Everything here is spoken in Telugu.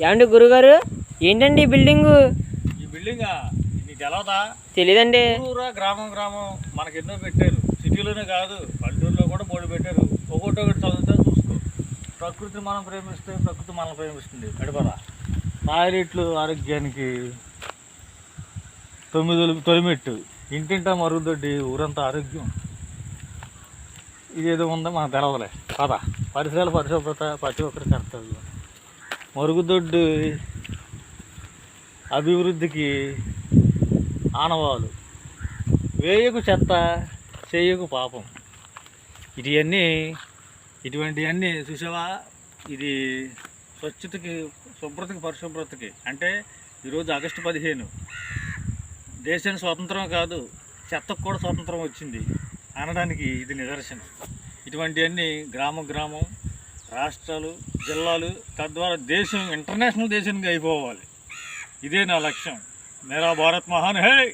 ఏమండి గురుగారు, ఏంటండి ఈ బిల్డింగు? ఈ బిల్డింగా నీకు తెలవదా? తెలీదండి. ఊరా గ్రామం గ్రామం మనకి ఎన్నో పెట్టారు. సిటీలోనే కాదు, పల్లెటూరులో కూడా బోర్డు పెట్టారు. ఒకటి చదువుతా చూసుకో. ప్రకృతిని మనం ప్రేమిస్తే ప్రకృతి మనల్ని ప్రేమిస్తుంది. గడపరా టాయిలెట్లు ఆరోగ్యానికి 9 తొలిమెట్టు, ఇంటింటా మరుగుదొడ్డి, ఊరంతా ఆరోగ్యం. ఇదేదో ఉందో మనకు తెలవదులే. పద, పరిసరాల పరిశుభ్రత ప్రతి ఒక్కరి కర్తవ్యం. మరుగుదొడ్డు అభివృద్ధికి ఆనవాలు. వేయకు చెత్త, చేయకు పాపం. ఇటువంటివన్నీ చూసావా? ఇది స్వచ్ఛతకి, శుభ్రతకి, పరిశుభ్రతకి. అంటే ఈరోజు ఆగస్టు 15 దేశానికి స్వాతంత్రం కాదు, చెత్తకు కూడా స్వాతంత్రం వచ్చింది అనడానికి ఇది నిదర్శనం. ఇటువంటివన్నీ గ్రామం, రాష్ట్రాలు, జిల్లాలు, తద్వారా దేశం ఇంటర్నేషనల్ దేశానికి అయిపోవాలి. ఇదే నా లక్ష్యం. మేరా భారత్ మహాన్ హై.